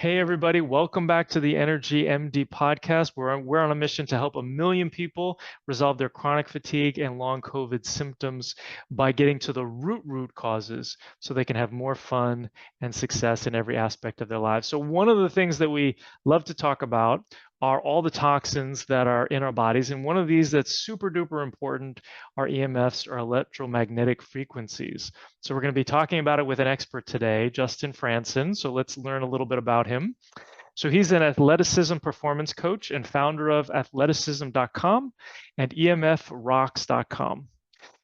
Hey, everybody, welcome back to the Energy MD podcast. We're on a mission to help 1 million people resolve their chronic fatigue and long COVID symptoms by getting to the root causes so they can have more fun and success in every aspect of their lives. So, one of the things that we love to talk about are all the toxins that are in our bodies. And one of these that's super duper important are EMFs, or electromagnetic frequencies. So we're going to be talking about it with an expert today, Justin Frandson. So let's learn a little bit about him. So he's an athleticism performance coach and founder of athleticism.com and emfrocks.com.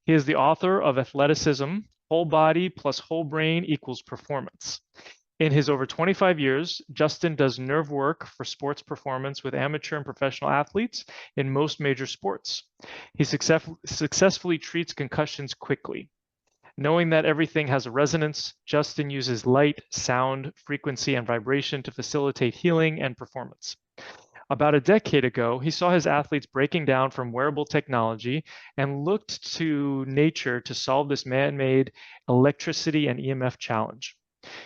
He is the author of Athleticism, Whole Body plus Whole Brain equals Performance. In his over 25 years, Justin does nerve work for sports performance with amateur and professional athletes in most major sports. He successfully treats concussions quickly. Knowing that everything has a resonance, Justin uses light, sound, frequency, and vibration to facilitate healing and performance. About a decade ago, he saw his athletes breaking down from wearable technology and looked to nature to solve this man-made electricity and EMF challenge.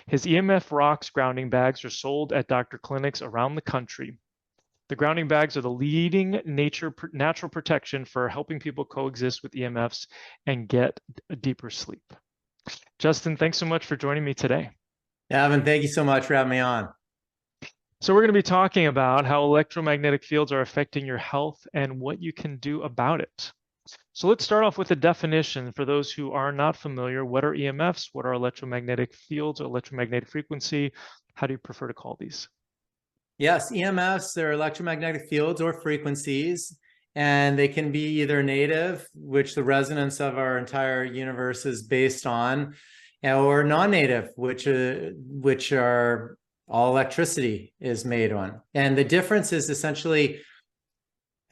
His EMF Rocks Grounding Bags are sold at doctor clinics around the country. The grounding bags are the leading natural protection for helping people coexist with EMFs and get a deeper sleep. Justin, thanks so much for joining me today. Evan, thank you so much for having me on. So we're going to be talking about how electromagnetic fields are affecting your health and what you can do about it. So let's start off with a definition for those who are not familiar. What are EMFs? What are electromagnetic fields or electromagnetic frequency? How do you prefer to call these? Yes, EMFs are electromagnetic fields or frequencies, and they can be either native, which the resonance of our entire universe is based on, or non-native, which are all electricity is made on. And the difference is essentially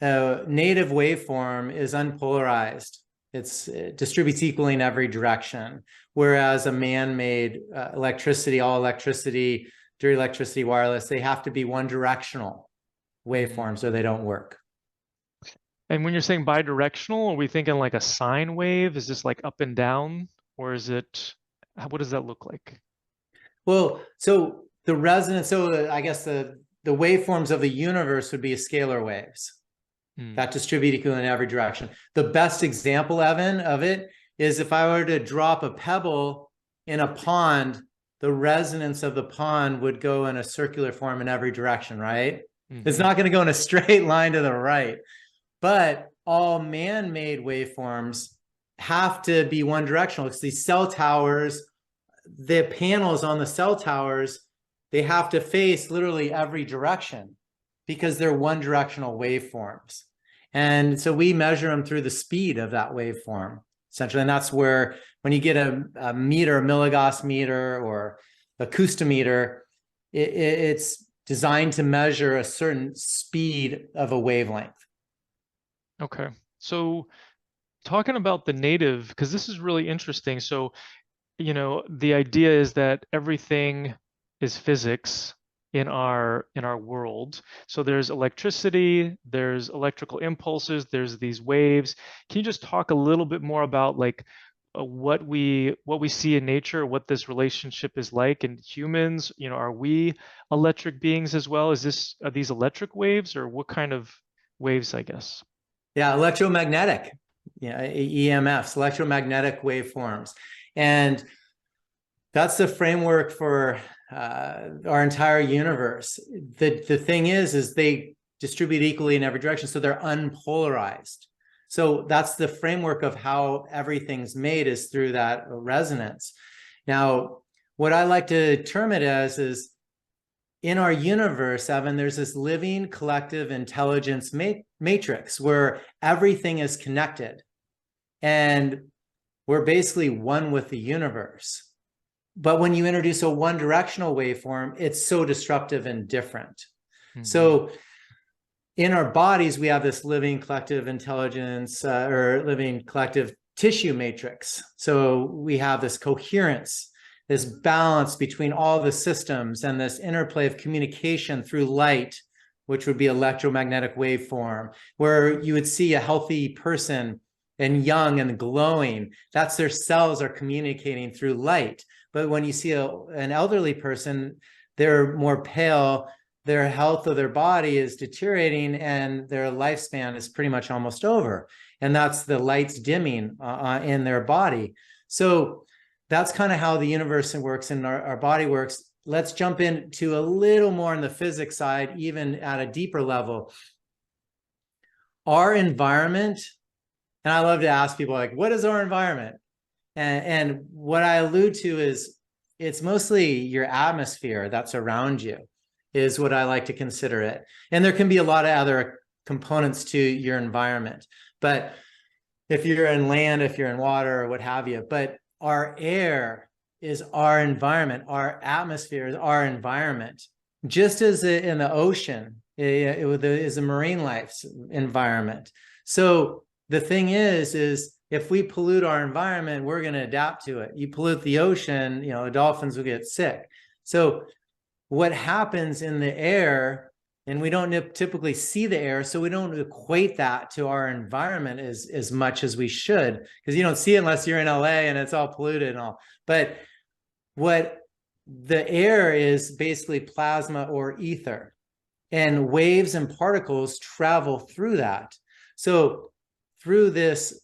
a native waveform is unpolarized. It distributes equally in every direction, whereas a man-made electricity, all electricity, dirty electricity, wireless, they have to be one directional waveforms or they don't work. And when you're saying bidirectional, are we thinking like a sine wave? Is this like up and down, or is it, what does that look like? Well, so the resonance, I guess the waveforms of the universe would be scalar waves that distribute equally in every direction. The best example, Evan, of it is if I were to drop a pebble in a pond, the resonance of the pond would go in a circular form in every direction, right? It's not going to go in a straight line to the right. But all man-made waveforms have to be one directional. It's these cell towers, the panels on the cell towers, they have to face literally every direction because they're one directional waveforms. And so we measure them through the speed of that waveform, essentially. And that's where when you get a meter, a milligauss meter or acoustometer, it's designed to measure a certain speed of a wavelength. Okay. So talking about the native, because this is really interesting. So, the idea is that everything is physics in our world. So there's electricity, there's electrical impulses, there's these waves. Can you just talk a little bit more about like what we see in nature, what this relationship is like in humans? Are we electric beings as well? Are these electric waves, or what kind of waves, I guess? Yeah, electromagnetic, EMFs, electromagnetic waveforms. And that's the framework for our entire universe. The thing is they distribute equally in every direction, so they're unpolarized. So that's the framework of how everything's made, is through that resonance. Now, what I like to term it as is, in our universe, Evan, there's this living collective intelligence matrix where everything is connected. And we're basically one with the universe. But when you introduce a one-directional waveform, it's so disruptive and different. So in our bodies, we have this living collective intelligence or living collective tissue matrix. So we have this coherence, this balance between all the systems, and this interplay of communication through light, which would be electromagnetic waveform, where you would see a healthy person and young and glowing. That's their cells are communicating through light. But when you see an elderly person, they're more pale, their health of their body is deteriorating, and their lifespan is pretty much almost over. And that's the lights dimming in their body. So that's kind of how the universe works and our body works. Let's jump into a little more on the physics side, even at a deeper level. Our environment, and I love to ask people, like, what is our environment? And what I allude to is it's mostly your atmosphere that's around you, is what I like to consider it. And there can be a lot of other components to your environment. But if you're in land, if you're in water, or what have you, but our air is our environment, our atmosphere is our environment. Just as in the ocean, it is a marine life's environment. So the thing is if we pollute our environment, we're going to adapt to it. You pollute the ocean, the dolphins will get sick. So what happens in the air, and we don't typically see the air, so we don't equate that to our environment as much as we should, because you don't see it unless you're in LA and it's all polluted and all. But what the air is basically plasma or ether, and waves and particles travel through that. So through this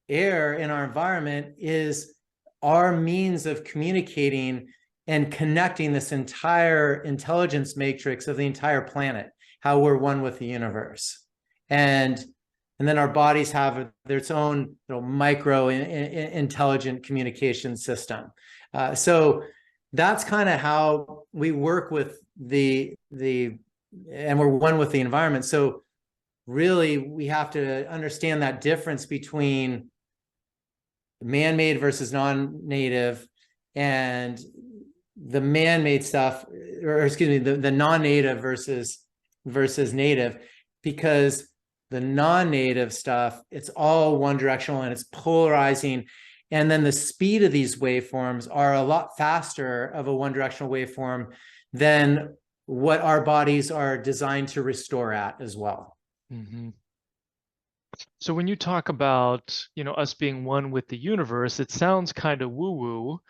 air in our environment is our means of communicating and connecting this entire intelligence matrix of the entire planet, how we're one with the universe. And then our bodies have their own micro intelligent communication system. So that's kind of how we work with and we're one with the environment. So really we have to understand that difference between man-made versus non-native, and the man-made stuff, or excuse me, the non-native versus native, because the non-native stuff, it's all one directional and it's polarizing. And then the speed of these waveforms are a lot faster of a one directional waveform than what our bodies are designed to restore at as well. Mm-hmm. So when you talk about, us being one with the universe, it sounds kind of woo-woo,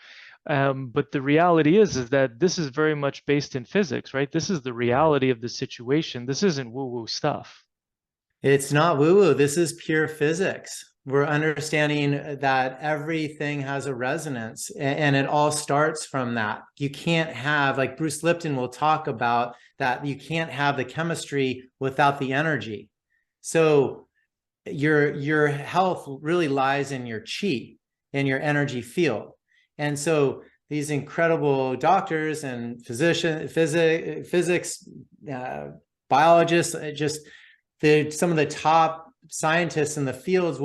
but the reality is that this is very much based in physics, right? This is the reality of the situation. This isn't woo-woo stuff. It's not woo-woo. This is pure physics. We're understanding that everything has a resonance, and it all starts from that. You can't have, like Bruce Lipton will talk about, that you can't have the chemistry without the energy. So your health really lies in your chi, in your energy field. And so these incredible doctors and physicians, physics, biologists, some of the top scientists in the fields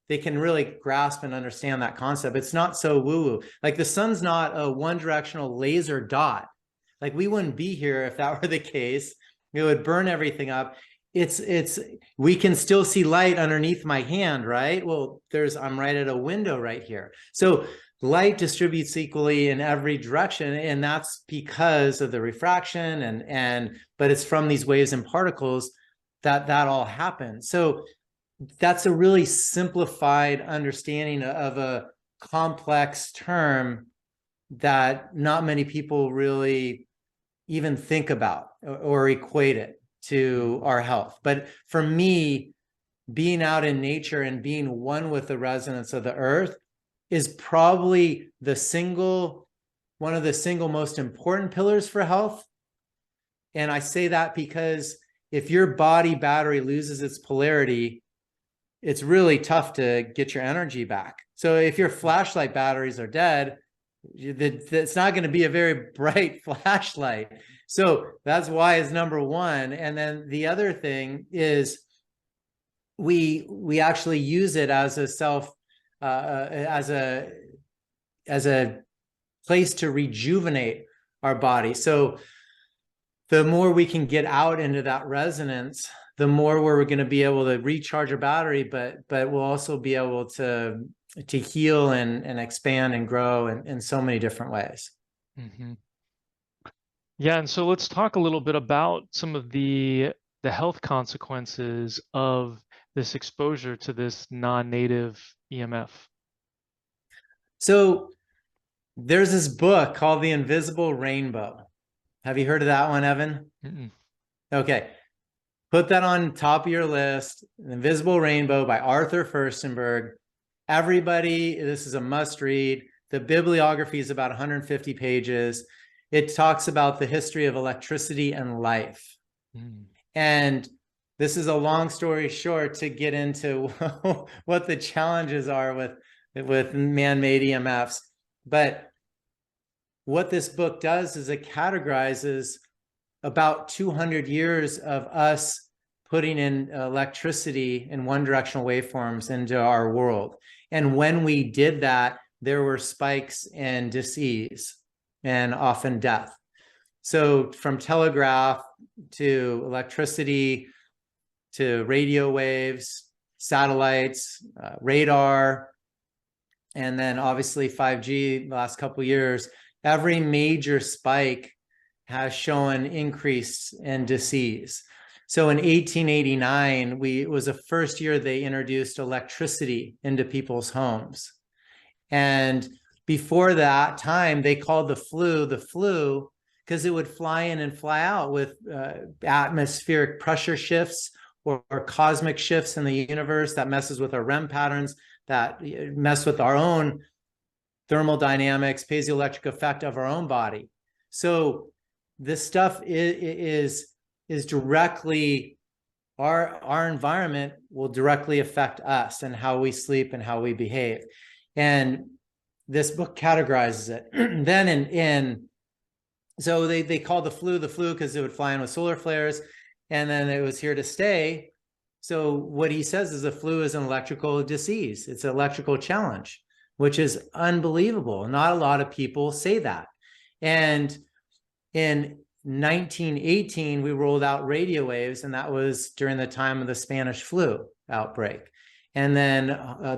they can really grasp and understand that concept. It's not so woo-woo. Like the sun's not a one-directional laser dot. Like we wouldn't be here if that were the case. It would burn everything up. We can still see light underneath my hand, right? Well, I'm right at a window right here. So light distributes equally in every direction, and that's because of the refraction but it's from these waves and particles that all happens. So that's a really simplified understanding of a complex term that not many people really even think about or equate it to our health. But for me, being out in nature and being one with the resonance of the earth is probably one of the single most important pillars for health. And I say that because if your body battery loses its polarity, it's really tough to get your energy back. So if your flashlight batteries are dead, it's not going to be a very bright flashlight. So that's why it's number one. And then the other thing is we actually use it as a place to rejuvenate our body. So the more we can get out into that resonance, the more we're going to be able to recharge our battery, but we'll also be able to heal and expand and grow in so many different ways. Mm-hmm. Yeah, and so let's talk a little bit about some of the health consequences of this exposure to this non-native EMF. So There's this book called The Invisible Rainbow. Have you heard of that one, Evan? Mm-mm. Okay. Put that on top of your list. The Invisible Rainbow by Arthur Furstenberg. Everybody, this is a must read. The bibliography is about 150 pages. It talks about the history of electricity and life. Mm. And this is a long story short to get into what the challenges are with man-made EMFs. But what this book does is it categorizes about 200 years of us putting in electricity in one directional waveforms into our world. And when we did that, there were spikes in disease and often death. So from telegraph to electricity to radio waves, satellites, radar, and then obviously 5G the last couple of years, every major spike has shown increase in disease. So in 1889, it was the first year they introduced electricity into people's homes. And before that time, they called the flu because it would fly in and fly out with atmospheric pressure shifts or cosmic shifts in the universe that messes with our REM patterns, that mess with our own thermodynamics, piezoelectric effect of our own body. So this stuff is directly, our environment will directly affect us and how we sleep and how we behave. And this book categorizes it. Then so they called the flu because it would fly in with solar flares, and then it was here to stay. So what he says is the flu is an electrical disease. It's an electrical challenge, which is unbelievable. Not a lot of people say that. And in 1918, we rolled out radio waves, and that was during the time of the Spanish flu outbreak. And then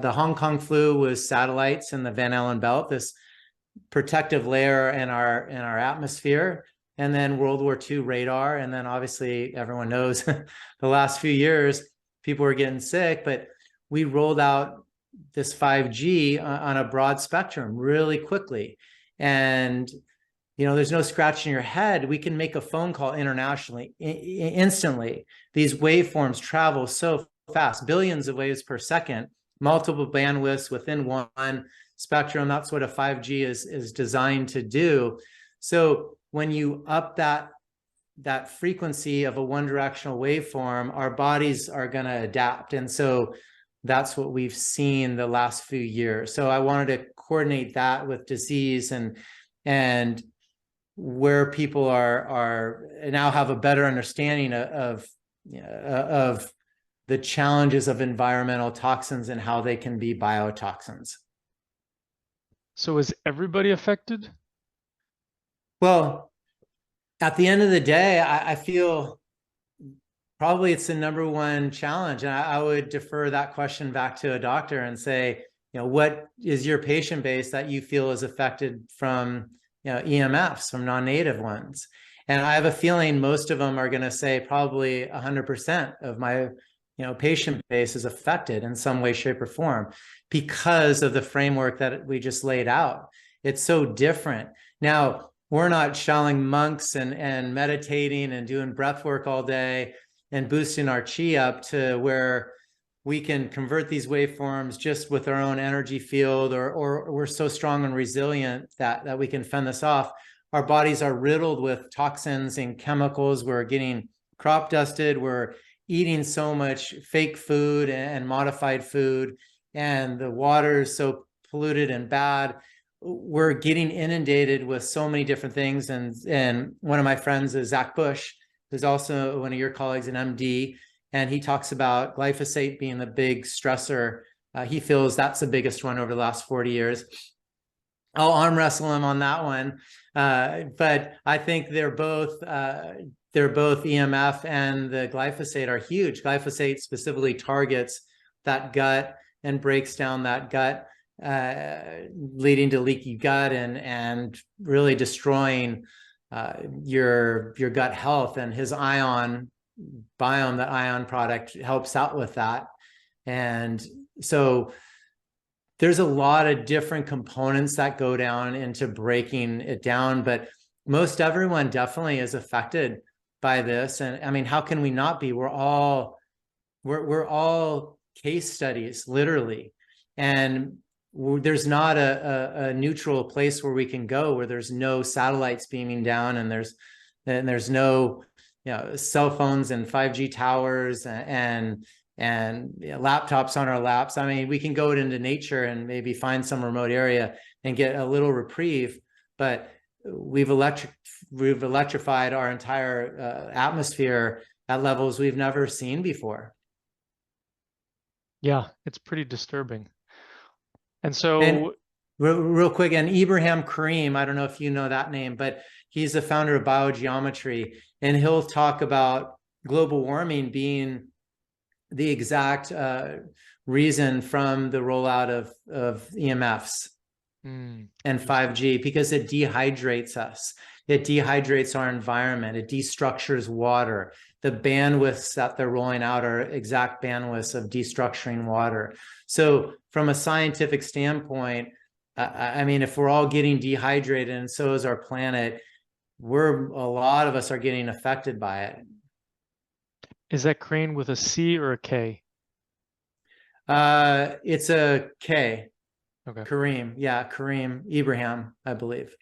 the Hong Kong flu was satellites in the Van Allen belt, this protective layer in our atmosphere. And then World War II radar. And then obviously everyone knows the last few years, people were getting sick, but we rolled out this 5G on a broad spectrum really quickly. And there's no scratching your head. We can make a phone call internationally instantly. These waveforms travel so fast, billions of waves per second, multiple bandwidths within one spectrum. That's what a 5G is designed to do. So when you up that frequency of a one directional waveform, our bodies are going to adapt. And so that's what we've seen the last few years. So I wanted to coordinate that with disease and where people are now have a better understanding of the challenges of environmental toxins and how they can be biotoxins. So is everybody affected? Well, at the end of the day, I feel probably it's the number one challenge. And I would defer that question back to a doctor and say, what is your patient base that you feel is affected from EMFs, from non-native ones? And I have a feeling most of them are going to say probably 100% of my patient base is affected in some way, shape, or form because of the framework that we just laid out. It's so different. Now, we're not shelling monks and meditating and doing breath work all day and boosting our chi up to where we can convert these waveforms just with our own energy field, or we're so strong and resilient that we can fend this off. Our bodies are riddled with toxins and chemicals. We're getting crop dusted. We're eating so much fake food and modified food, and the water is so polluted and bad. We're getting inundated with so many different things. And one of my friends is Zach Bush, who's also one of your colleagues, an MD, and he talks about glyphosate being the big stressor. He feels that's the biggest one over the last 40 years. I'll arm wrestle him on that one. But I think they're both EMF and the glyphosate are huge. Glyphosate specifically targets that gut and breaks down that gut, leading to leaky gut and really destroying your gut health. And his ion biome, that ion product, helps out with that. And so there's a lot of different components that go down into breaking it down, but most everyone definitely is affected by this. And I mean, how can we not be? We're all case studies, literally. And there's not a neutral place where we can go where there's no satellites beaming down, and there's no, you know, cell phones and 5G towers and laptops on our laps. I mean, we can go into nature and maybe find some remote area and get a little reprieve, but we've electrified our entire atmosphere at levels we've never seen before. Yeah, it's pretty disturbing. And so, real quick, and Ibrahim Karim, I don't know if you know that name, but he's the founder of biogeometry, and he'll talk about global warming being the exact reason from the rollout of EMFs and 5G, because it dehydrates us. It dehydrates our environment. It destructures water. The bandwidths that they're rolling out are exact bandwidths of destructuring water. So from a scientific standpoint, I mean, if we're all getting dehydrated and so is our planet, a lot of us are getting affected by it. is that Crane with a C or a K? It's a K. Okay. Kareem. Yeah, Kareem Ibrahim, I believe.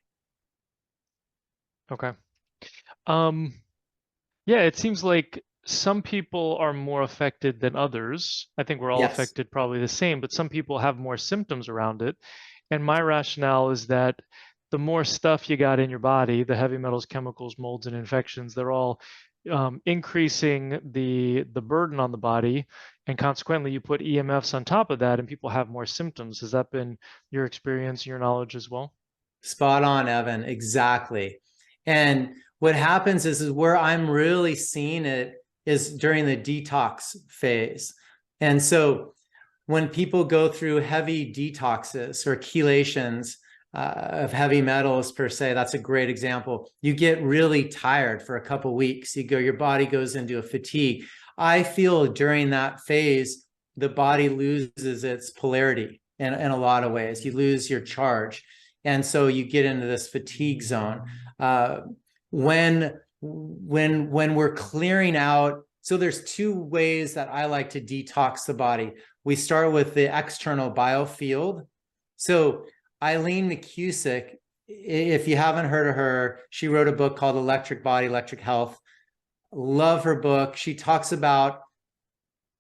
Okay. Yeah, it seems like some people are more affected than others. I think we're all Yes. affected probably the same, but some people have more symptoms around it. And my rationale is that the more stuff you got in your body, the heavy metals, chemicals, molds, and infections, they're all increasing the burden on the body, and consequently, you put EMFs on top of that, and people have more symptoms. Has that been your experience, your knowledge as well? Spot on, Evan. Exactly. And what happens is where I'm really seeing it is during the detox phase. And so when people go through heavy detoxes or chelations of heavy metals per se, that's a great example. You get really tired for a couple of weeks. Your body goes into a fatigue. I feel during that phase, the body loses its polarity in a lot of ways. You lose your charge. And so you get into this fatigue zone. When we're clearing out, so there's two ways that I like to detox the body. We start with the external biofield. So Eileen McCusick, if you haven't heard of her, she wrote a book called Electric Body, Electric Health. Love her book. She talks about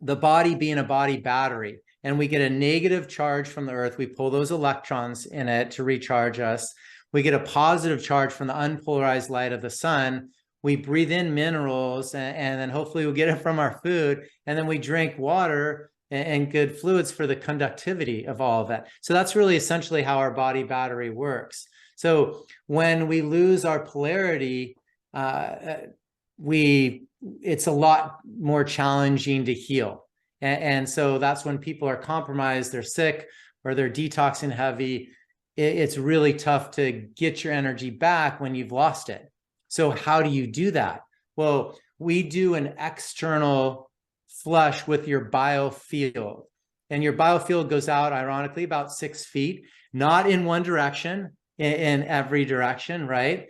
the body being a body battery, and we get a negative charge from the earth. We pull those electrons in it to recharge us. We get a positive charge from the unpolarized light of the sun. We breathe in minerals, and then hopefully we'll get it from our food. And then we drink water and good fluids for the conductivity of all of that. So that's really essentially how our body battery works. So when we lose our polarity, it's a lot more challenging to heal. And so that's when people are compromised, they're sick, or they're detoxing heavy. It's really tough to get your energy back when you've lost it. So how do you do that? Well, we do an external flush with your biofield. And your biofield goes out, ironically, about 6 feet, not in one direction, in every direction, right?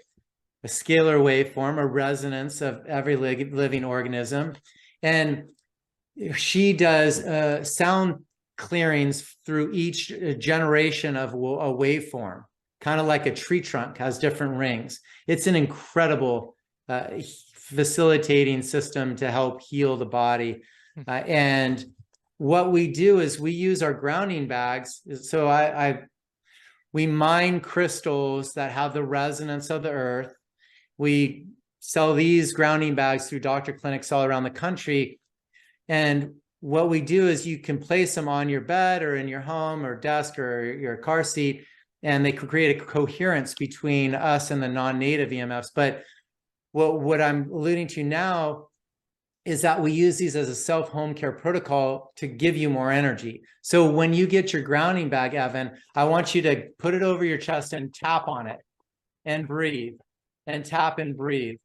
A scalar waveform, a resonance of every living organism. And she does sound clearings through each generation of a waveform, kind of like a tree trunk has different rings. It's an incredible facilitating system to help heal the body. And what we do is we use our grounding bags. So we mine crystals that have the resonance of the earth. We sell these grounding bags through doctor clinics all around the country. And what we do is you can place them on your bed or in your home or desk or your car seat, and they create a coherence between us and the non-native EMFs. But what I'm alluding to now is that we use these as a self-home care protocol to give you more energy. So when you get your grounding bag, Evan, I want you to put it over your chest and tap on it and breathe and tap and breathe.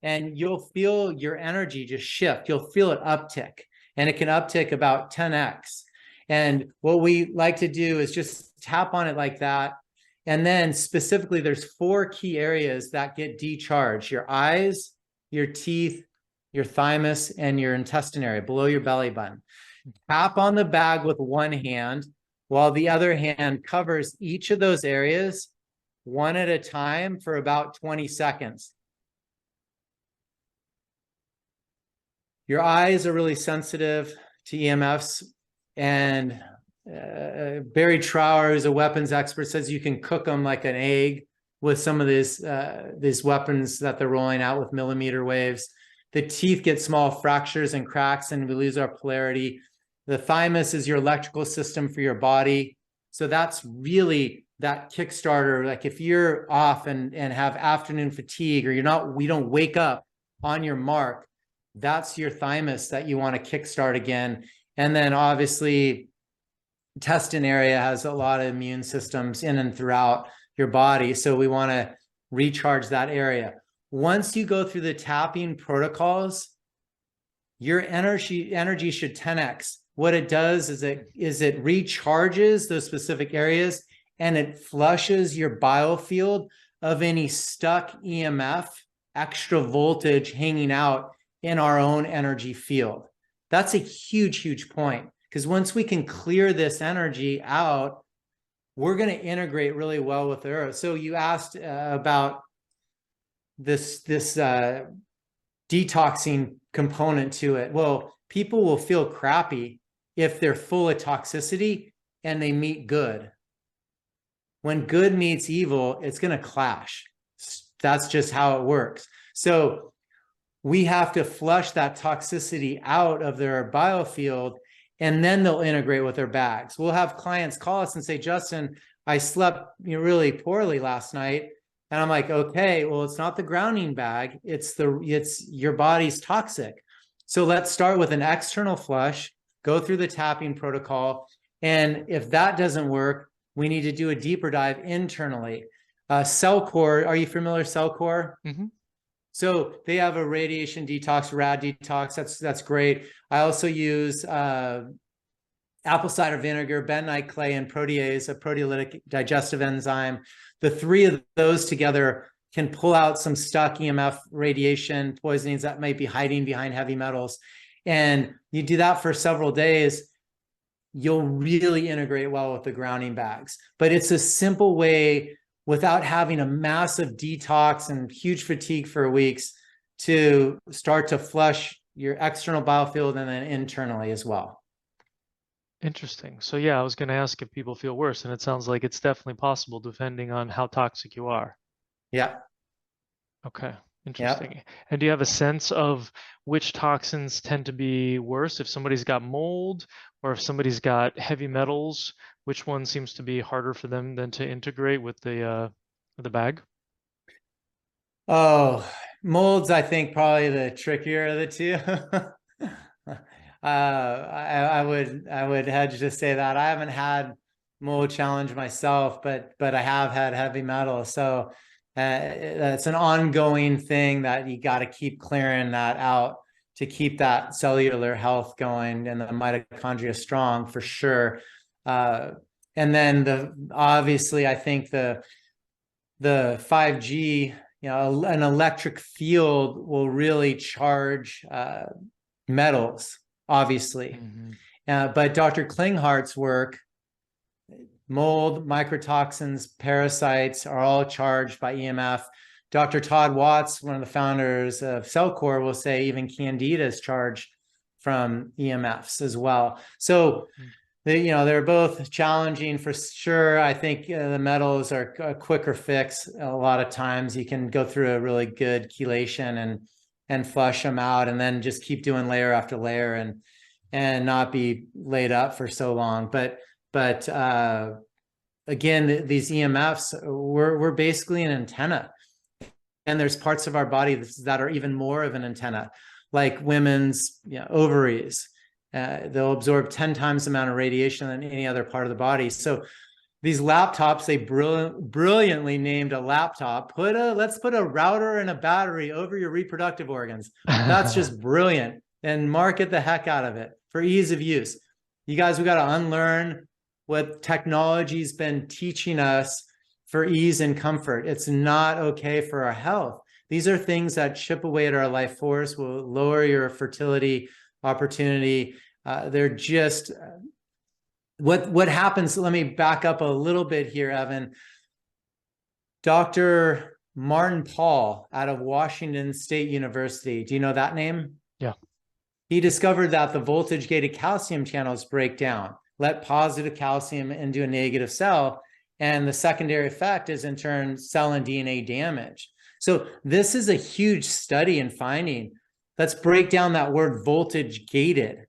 And you'll feel your energy just shift. You'll feel it uptick, and it can uptick about 10x. And what we like to do is just tap on it like that. And then specifically, there's 4 key areas that get decharged: your eyes, your teeth, your thymus, and your intestine area below your belly button. Tap on the bag with one hand, while the other hand covers each of those areas one at a time for about 20 seconds. Your eyes are really sensitive to EMFs, and Barry Trower, who's a weapons expert, says you can cook them like an egg with some of these weapons that they're rolling out with millimeter waves. The teeth get small fractures and cracks, and we lose our polarity. The thymus is your electrical system for your body. So that's really that Kickstarter. Like if you're off and have afternoon fatigue, or we don't wake up on your mark, that's your thymus that you want to kickstart again. And then obviously, intestine area has a lot of immune systems in and throughout your body. So we want to recharge that area. Once you go through the tapping protocols, your energy should 10x. What it does is it recharges those specific areas, and it flushes your biofield of any stuck EMF, extra voltage hanging out in our own energy field. That's a huge, huge point, because once we can clear this energy out, we're going to integrate really well with the earth. So you asked about this detoxing component to it. Well, people will feel crappy if they're full of toxicity and they meet good. When good meets evil, it's going to clash. That's just how it works. So we have to flush that toxicity out of their biofield, and then they'll integrate with their bags. We'll have clients call us and say, Justin, I slept really poorly last night. And I'm like, okay, well, it's not the grounding bag. It's your body's toxic. So let's start with an external flush, go through the tapping protocol. And if that doesn't work, we need to do a deeper dive internally. Cellcore, are you familiar with Cellcore? Mm-hmm. So they have a radiation detox, rad detox. That's great. I also use apple cider vinegar, bentonite clay, and protease, a proteolytic digestive enzyme. The 3 of those together can pull out some stuck EMF radiation poisonings that might be hiding behind heavy metals. And you do that for several days, you'll really integrate well with the grounding bags. But it's a simple way, without having a massive detox and huge fatigue for weeks, to start to flush your external biofield and then internally as well. Interesting. So yeah, I was going to ask if people feel worse, and it sounds like it's definitely possible depending on how toxic you are. Yeah. Okay. Interesting. Yeah. And do you have a sense of which toxins tend to be worse? If somebody's got mold or if somebody's got heavy metals, which one seems to be harder for them than to integrate with the bag? Oh, molds, I think probably the trickier of the two. I would hedge to say that I haven't had mold challenge myself, but I have had heavy metal. So it's an ongoing thing that you got to keep clearing that out to keep that cellular health going and the mitochondria strong for sure. And then obviously I think the 5G, an electric field will really charge metals, obviously. Mm-hmm. But Dr. Klinghart's work, mold, microtoxins, parasites are all charged by EMF. Dr. Todd Watts, one of the founders of Cellcore, will say even Candida is charged from EMFs as well. So, they're both challenging for sure. I think the metals are a quicker fix. A lot of times you can go through a really good chelation and flush them out, and then just keep doing layer after layer and not be laid up for so long. But again, these EMFs, we're basically an antenna, and there's parts of our body that are even more of an antenna, like women's ovaries. They'll absorb 10 times the amount of radiation than any other part of the body. So these laptops, they brilliantly named a laptop, let's put a router and a battery over your reproductive organs. That's just brilliant, and market the heck out of it for ease of use. You guys, we got to unlearn what technology's been teaching us for ease and comfort. It's not okay for our health. These are things that chip away at our life force, will lower your fertility opportunity. They're just what happens. Let me back up a little bit here, Evan. Dr. Martin Pall out of Washington State University. Do you know that name? Yeah. He discovered that the voltage-gated calcium channels break down, let positive calcium into a negative cell, and the secondary effect is in turn cell and DNA damage. So this is a huge study and finding. Let's break down that word voltage-gated.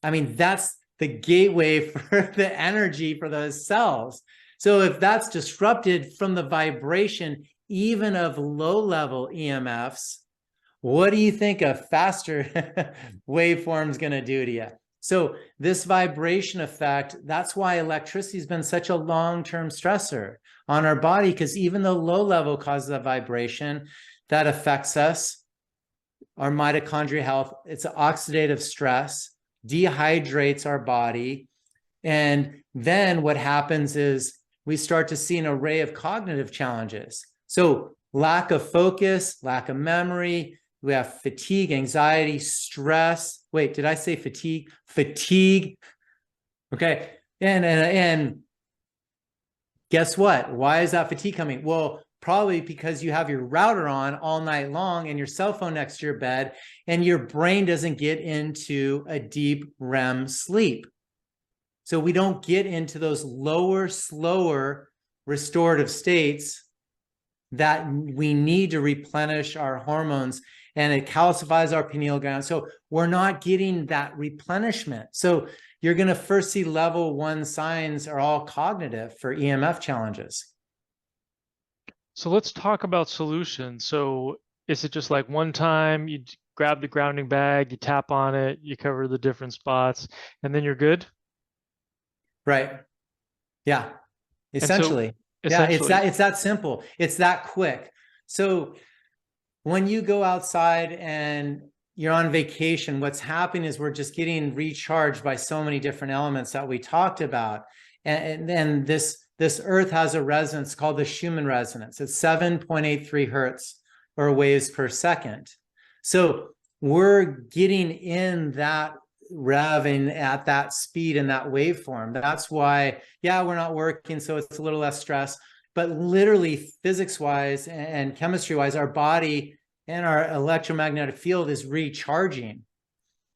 I mean, that's the gateway for the energy for those cells. So if that's disrupted from the vibration, even of low-level EMFs, what do you think a faster waveform is going to do to you? So this vibration effect, that's why electricity has been such a long-term stressor on our body, because even though low level causes a vibration that affects us, our mitochondrial health, it's oxidative stress, dehydrates our body. And then what happens is we start to see an array of cognitive challenges. So lack of focus, lack of memory, we have fatigue, anxiety, stress. Wait, did I say fatigue? Fatigue. Okay. And guess what? Why is that fatigue coming? Well, probably because you have your router on all night long and your cell phone next to your bed, and your brain doesn't get into a deep REM sleep. So we don't get into those lower, slower restorative states that we need to replenish our hormones, and it calcifies our pineal gland. So we're not getting that replenishment. So you're going to first see level 1 signs are all cognitive for EMF challenges. So let's talk about solutions. So is it just like one time you grab the grounding bag, you tap on it, you cover the different spots, and then you're good? Right. Yeah. Essentially. Yeah, it's that simple. It's that quick. So when you go outside and you're on vacation, what's happening is we're just getting recharged by so many different elements that we talked about. And then this earth has a resonance called the Schumann resonance. It's 7.83 hertz or waves per second. So we're getting in that revving at that speed and that waveform. That's why, yeah, we're not working, so it's a little less stress. But literally, physics-wise and chemistry-wise, our body and our electromagnetic field is recharging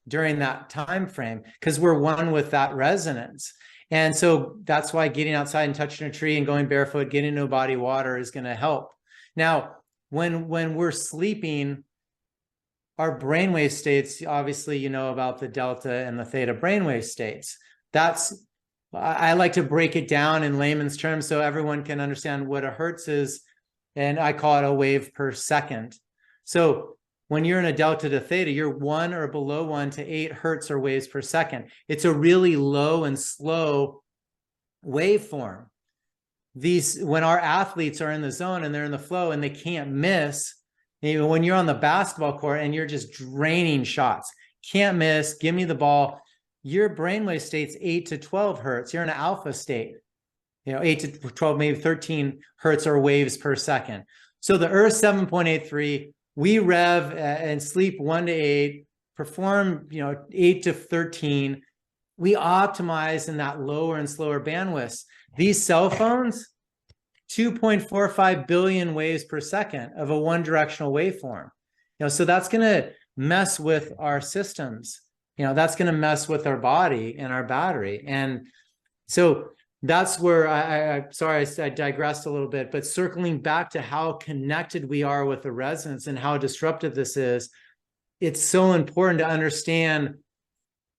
during that time frame because we're one with that resonance. And so that's why getting outside and touching a tree and going barefoot, getting into body water is going to help. Now, when we're sleeping, our brainwave states, obviously, you know about the delta and the theta brainwave states. I like to break it down in layman's terms so everyone can understand what a hertz is, and I call it a wave per second. So when you're in a delta to theta, you're 1 or below 1 to 8 hertz or waves per second. It's a really low and slow waveform. When our athletes are in the zone and they're in the flow and they can't miss, even when you're on the basketball court and you're just draining shots, can't miss, give me the ball, your brainwave state's 8 to 12 hertz. You're in an alpha state, 8 to 12, maybe 13 hertz or waves per second. So the Earth 7.83, we rev and sleep 1 to 8, perform 8 to 13. We optimize in that lower and slower bandwidths. These cell phones, 2.45 billion waves per second of a one-directional waveform. So that's going to mess with our systems. That's going to mess with our body and our battery. And so that's where I digressed a little bit, but circling back to how connected we are with the resonance and how disruptive this is, it's so important to understand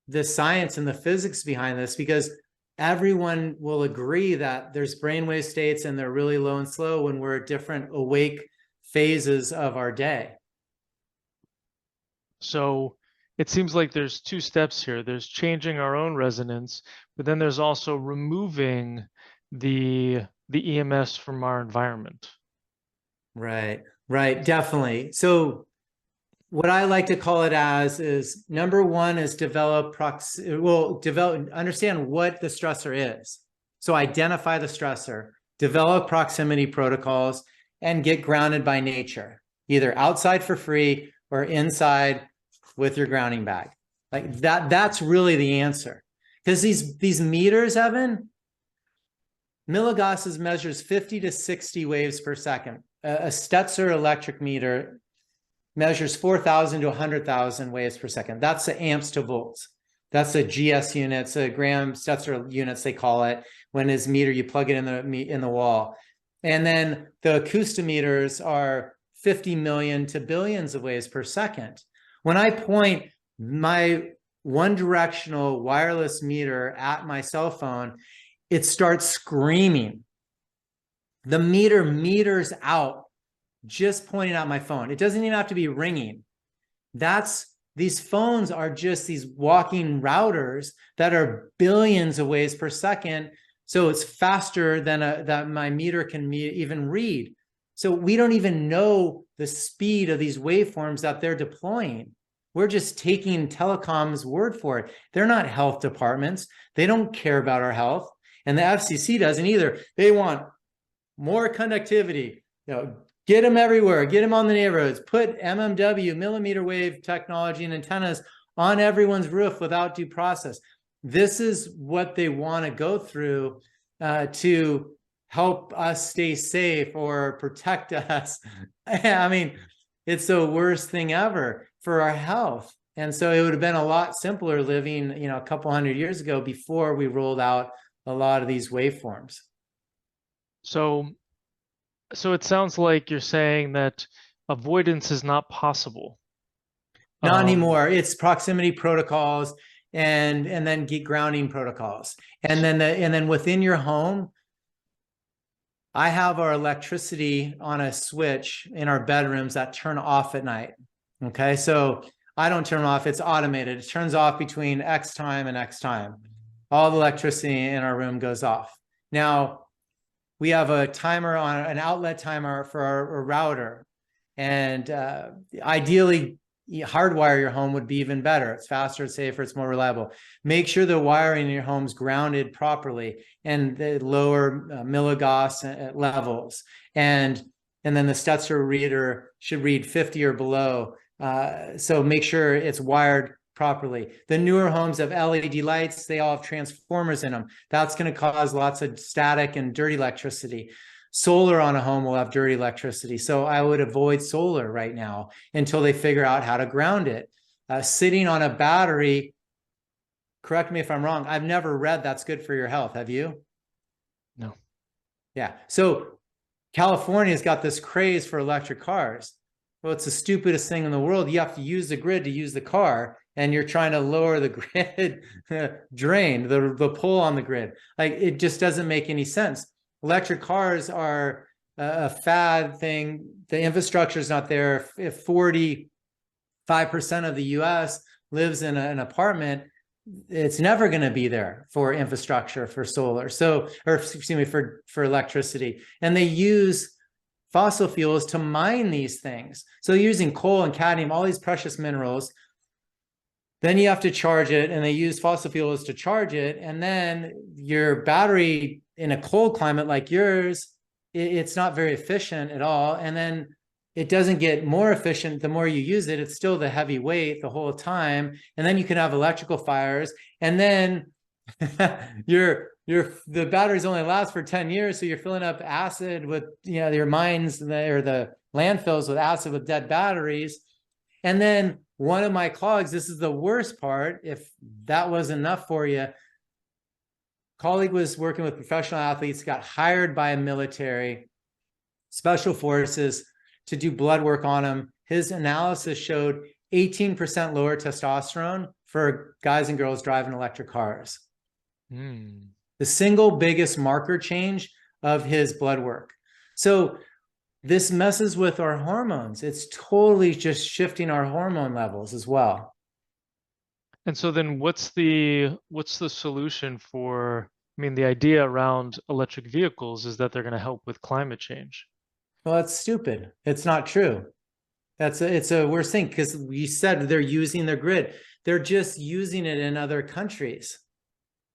the science and the physics behind this, because everyone will agree that there's brainwave states and they're really low and slow when we're at different awake phases of our day. So it seems like there's 2 steps here. There's changing our own resonance, but then there's also removing the EMS from our environment. Right, definitely. So what I like to call it as is number one is understand what the stressor is. So identify the stressor, develop proximity protocols, and get grounded by nature, either outside for free or inside with your grounding bag. Like that's really the answer. Because these meters, Evan, milligauss measures 50 to 60 waves per second. A Stetzer electric meter measures 4,000 to 100,000 waves per second. That's the amps to volts. That's a GS units, a Graham Stetzer units, they call it. When his meter, you plug it in the wall. And then the acoustometers are 50 million to billions of waves per second. When I point my one directional wireless meter at my cell phone, it starts screaming. The meter meters out just pointing at my phone. It doesn't even have to be ringing. These phones are just these walking routers that are billions of waves per second. So it's faster than that my meter can even read. So we don't even know the speed of these waveforms that they're deploying. We're just taking telecom's word for it. They're not health departments. They don't care about our health. And the FCC doesn't either. They want more connectivity, get them everywhere, get them on the neighborhoods, put MMW, millimeter wave technology and antennas on everyone's roof without due process. This is what they want to go through to help us stay safe or protect us. I mean, it's the worst thing ever for our health. And so it would have been a lot simpler living, a couple hundred years ago before we rolled out a lot of these waveforms. So it sounds like you're saying that avoidance is not possible. Not anymore. It's proximity protocols and then get grounding protocols. And then within your home, I have our electricity on a switch in our bedrooms that turn off at night. Okay, so I don't turn them off, it's automated. It turns off between X time and X time. All the electricity in our room goes off. Now, we have a timer on an outlet timer for our router. And ideally, hardwire your home would be even better. It's faster, it's safer, it's more reliable. Make sure the wiring in your home's grounded properly and the lower milligauss levels. And then the Stetzer reader should read 50 or below. So make sure it's wired properly. The newer homes have LED lights. They all have transformers in them. That's going to cause lots of static and dirty electricity. Solar on a home will have dirty electricity. So I would avoid solar right now until they figure out how to ground it. Sitting on a battery, correct me if I'm wrong, I've never read that's good for your health. Have you? No. Yeah. So California's got this craze for electric cars. Well, it's the stupidest thing in the world. You have to use the grid to use the car, and you're trying to lower the grid drain, the pull on the grid. Like, it just doesn't make any sense. Electric cars are a fad thing. The infrastructure is not there. If 45% of the US lives in an apartment, it's never going to be there for infrastructure for solar. So, or excuse me, for electricity. And they use fossil fuels to mine these things. So using coal and cadmium, all these precious minerals, then you have to charge it, and they use fossil fuels to charge it. And then your battery in a cold climate like yours, it's not very efficient at all. And then it doesn't get more efficient the more you use it. It's still the heavy weight the whole time. And then you can have electrical fires. And then the batteries only last for 10 years. So you're filling up acid with, your mines or the landfills with acid with dead batteries. And then one of my colleagues, this is the worst part, if that wasn't enough for you, colleague was working with professional athletes, got hired by a military, special forces to do blood work on him. His analysis showed 18% lower testosterone for guys and girls driving electric cars. The single biggest marker change of his blood work. So this messes with our hormones. It's totally just shifting our hormone levels as well. And so then what's the solution for, the idea around electric vehicles is that they're going to help with climate change. Well, it's stupid. It's not true. It's a worse thing, because you said they're using their grid. They're just using it in other countries.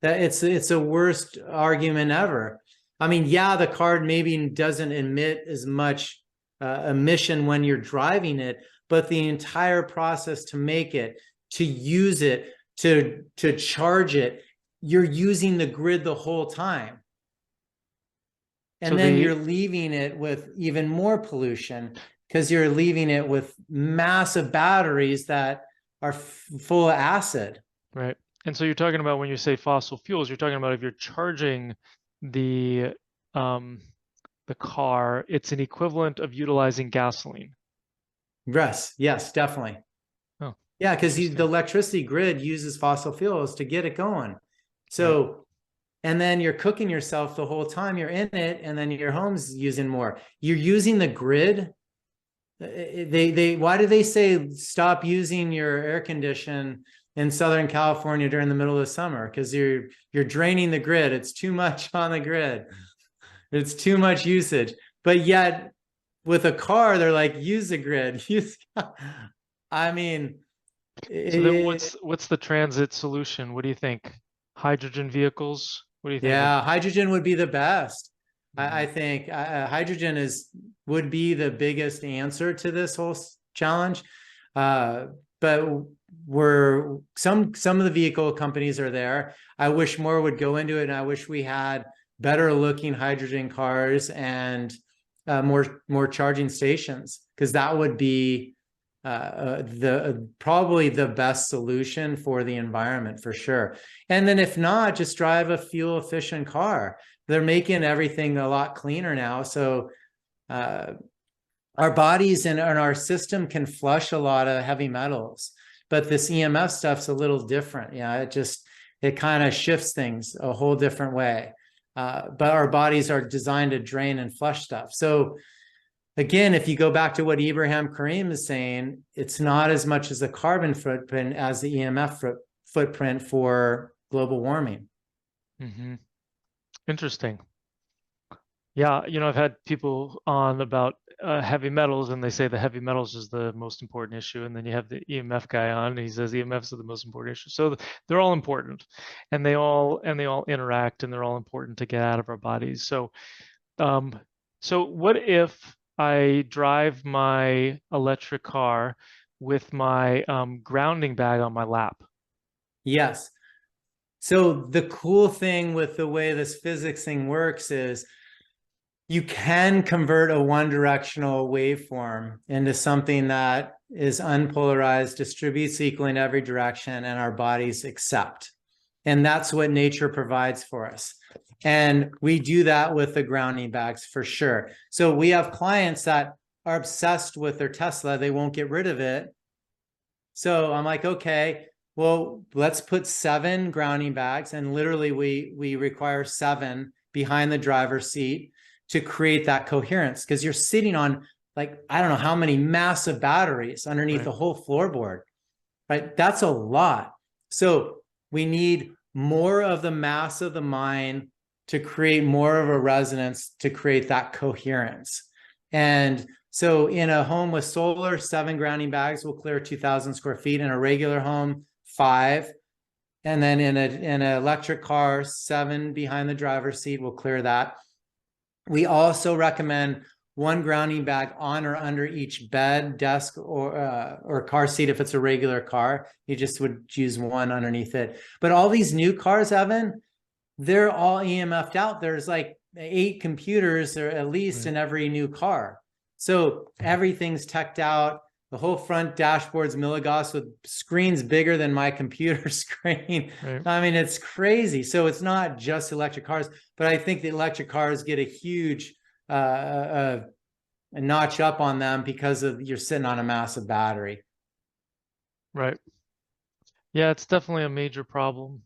That it's a worst argument ever. I mean, yeah, the car maybe doesn't emit as much emission when you're driving it, but the entire process to make it, to use it, to charge it, you're using the grid the whole time. And So then you're leaving it with even more pollution, because you're leaving it with massive batteries that are full of acid. right. And so you're talking about, when you say fossil fuels, you're talking about if you're charging the um, the car, it's an equivalent of utilizing gasoline. Yes, definitely. Oh, Yeah, because the interesting. electricity grid uses fossil fuels to get it going. Right. So, and then you're cooking yourself the whole time you're in it, and then your home's using more. You're using the grid. Why do they say stop using your air condition in Southern California during the middle of the summer? Because you're draining the grid. It's too much on the grid. It's too much usage. But yet with a car, they're like, use the grid. I mean, So then what's the transit solution? What do you think? Hydrogen vehicles? What do you think of? yeah, hydrogen would be the best. I Mhm. think hydrogen would be the biggest answer to this whole challenge. But we're some of the vehicle companies are there. I wish more would go into it, and I wish we had better looking hydrogen cars and more charging stations, because that would be the probably the best solution for the environment for sure. And then if not, just drive a fuel efficient car. They're making everything a lot cleaner now, so our bodies and our system can flush a lot of heavy metals, but this EMF stuff's a little different. Yeah, it kind of shifts things a whole different way. But our bodies are designed to drain and flush stuff. So again, if you go back to what Ibrahim Karim is saying, it's not as much as a carbon footprint as the EMF footprint for global warming. Mm-hmm. Interesting. Yeah, I've had people on about heavy metals, and they say the heavy metals is the most important issue, and then you have the EMF guy on, and he says EMFs are the most important issue. So they're all important, and they all interact, and they're all important to get out of our bodies. Um, so what if I drive my electric car with my grounding bag on my lap? Yes. So the cool thing with the way this physics thing works is you can convert a one-directional waveform into something that is unpolarized, distributes equally in every direction, and our bodies accept. And that's what nature provides for us. And we do that with the grounding bags for sure. So we have clients that are obsessed with their Tesla. They won't get rid of it. So I'm like, okay, well, let's put 7 grounding bags. And literally we require 7 behind the driver's seat to create that coherence, because you're sitting on, like, I don't know how many massive batteries underneath Right. the whole floorboard, right? That's a lot. So we need more of the mass of the mind to create more of a resonance, to create that coherence. And so in a home with solar, 7 grounding bags will clear 2,000 square feet. In a regular home, 5. And then in an electric car, 7 behind the driver's seat will clear that. We also recommend 1 grounding bag on or under each bed, desk, or car seat. If it's a regular car, you just would use 1 underneath it. But all these new cars, Evan, they're all EMF'd out. There's like 8 computers, or at least in every new car. So everything's teched out. The whole front dashboard's milligauss with screens bigger than my computer screen. Right. I mean, it's crazy. So it's not just electric cars, but I think the electric cars get a huge a notch up on them because of you're sitting on a massive battery. Right. Yeah, it's definitely a major problem.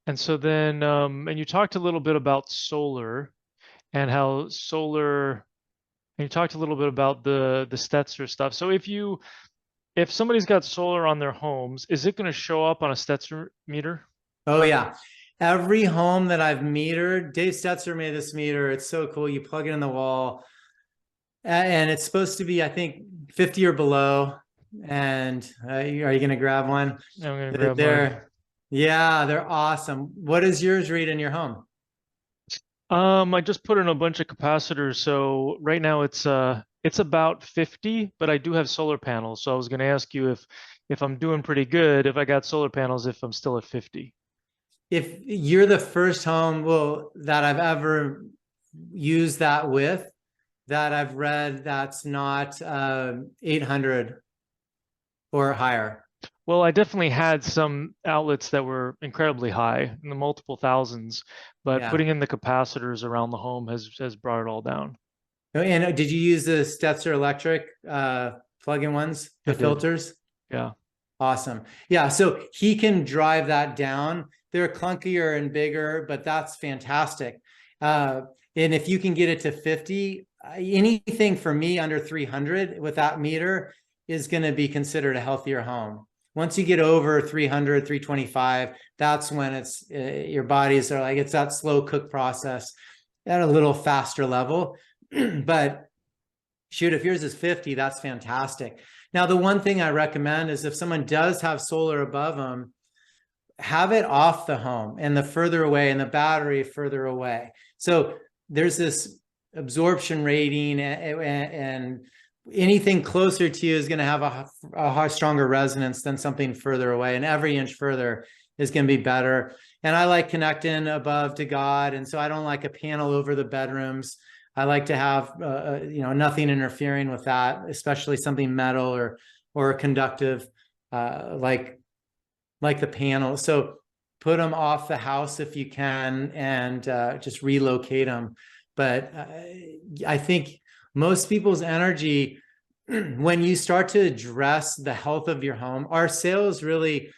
And so then, and you talked a little bit about solar and how solar, and you talked a little bit about the Stetzer stuff. So if somebody's got solar on their homes, is it going to show up on a Stetzer meter? Oh yeah. Every home that I've metered, Dave Stetzer made this meter. It's so cool. You plug it in the wall. And it's supposed to be, I think, 50 or below. And are you going to grab one? I'm gonna grab mine. Yeah, they're awesome. What does yours read in your home? I just put in a bunch of capacitors, so right now it's about 50, but I do have solar panels. So I was gonna ask you if I'm doing pretty good, if I got solar panels, if I'm still at 50. If you're the first home, well, that I've ever used that with, that I've read, that's not 800 or higher. Well, I definitely had some outlets that were incredibly high in the multiple thousands, but Yeah. putting in the capacitors around the home has brought it all down. And did you use the Stetzer Electric plug-in ones, I the did. filters? Yeah. Awesome. Yeah, so he can drive that down. They're clunkier and bigger, but that's fantastic. And if you can get it to 50, anything for me under 300 with that meter is going to be considered a healthier home. Once you get over 300, 325, that's when it's your bodies are like, it's that slow cook process at a little faster level. But shoot, if yours is 50, that's fantastic. Now, the one thing I recommend is if someone does have solar above them, have it off the home and the further away and the battery further away. So there's this absorption rating, and anything closer to you is going to have a stronger resonance than something further away. And every inch further is going to be better. And I like connecting above to God. And so I don't like a panel over the bedrooms. I like to have nothing interfering with that, especially something metal or conductive like the panel. So put them off the house if you can, and just relocate them. But I think most people's energy, when you start to address the health of your home, our sales really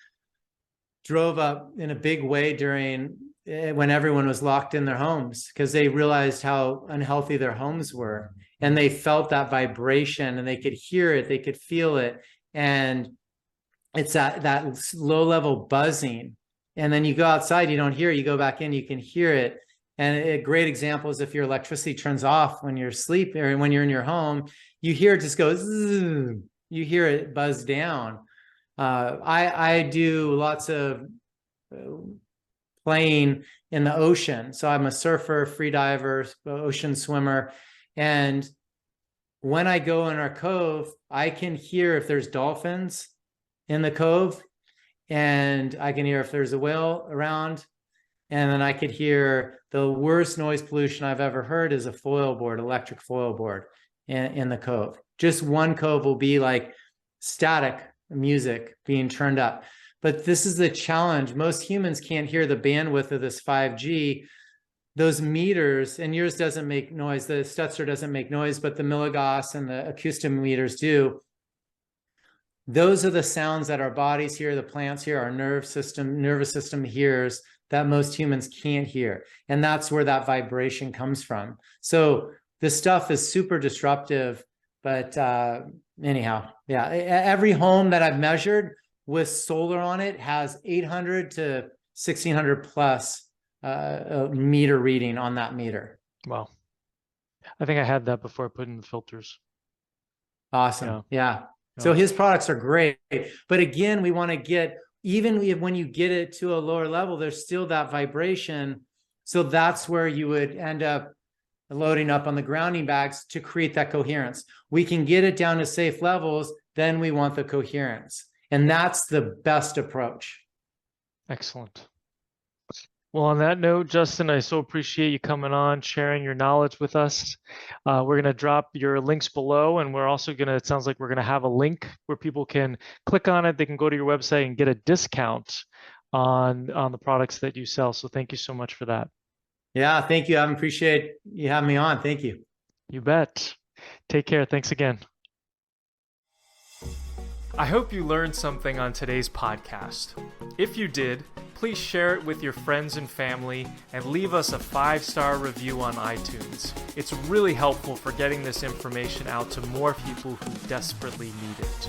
drove up in a big way during when everyone was locked in their homes, because they realized how unhealthy their homes were, and they felt that vibration, and they could hear it, they could feel it, and it's that low level buzzing. And then you go outside, you don't hear it, you go back in, you can hear it. And a great example is if your electricity turns off when you're asleep or when you're in your home, you hear it just go zzz, you hear it buzz down. I do lots of playing in the ocean. So I'm a surfer, free diver, ocean swimmer. And when I go in our cove, I can hear if there's dolphins in the cove, and I can hear if there's a whale around. And then I could hear the worst noise pollution I've ever heard is a foil board, electric foil board in the cove. Just one cove will be like static music being turned up. But this is the challenge. Most humans can't hear the bandwidth of this 5G. Those meters, and yours doesn't make noise, the Stetzer doesn't make noise, but the milligauss and the acoustometers do. Those are the sounds that our bodies hear, the plants hear, our nervous system hears, that most humans can't hear. And that's where that vibration comes from. So this stuff is super disruptive, but anyhow, yeah, every home that I've measured with solar on it has 800 to 1600 plus meter reading on that meter. Wow. I think I had that before I put in the filters. Awesome. Yeah. So his products are great. But again, we want to get, even when you get it to a lower level, there's still that vibration. So that's where you would end up loading up on the grounding bags to create that coherence. We can get it down to safe levels, then we want the coherence. And that's the best approach. Excellent. Well, on that note, Justin, I so appreciate you coming on, sharing your knowledge with us. We're going to drop your links below, and we're also going to, it sounds like we're going to have a link where people can click on it. They can go to your website and get a discount on the products that you sell. So thank you so much for that. Yeah, thank you. I appreciate you having me on. Thank you. You bet. Take care. Thanks again. I hope you learned something on today's podcast. If you did, please share it with your friends and family and leave us a 5-star review on iTunes. It's really helpful for getting this information out to more people who desperately need it.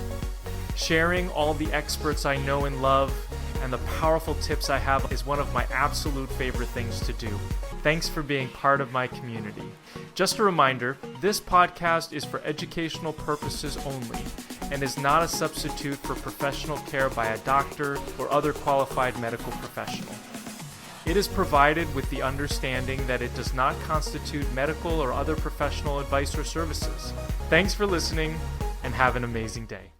Sharing all the experts I know and love and the powerful tips I have is one of my absolute favorite things to do. Thanks for being part of my community. Just a reminder, this podcast is for educational purposes only and is not a substitute for professional care by a doctor or other qualified medical professional. It is provided with the understanding that it does not constitute medical or other professional advice or services. Thanks for listening, and have an amazing day.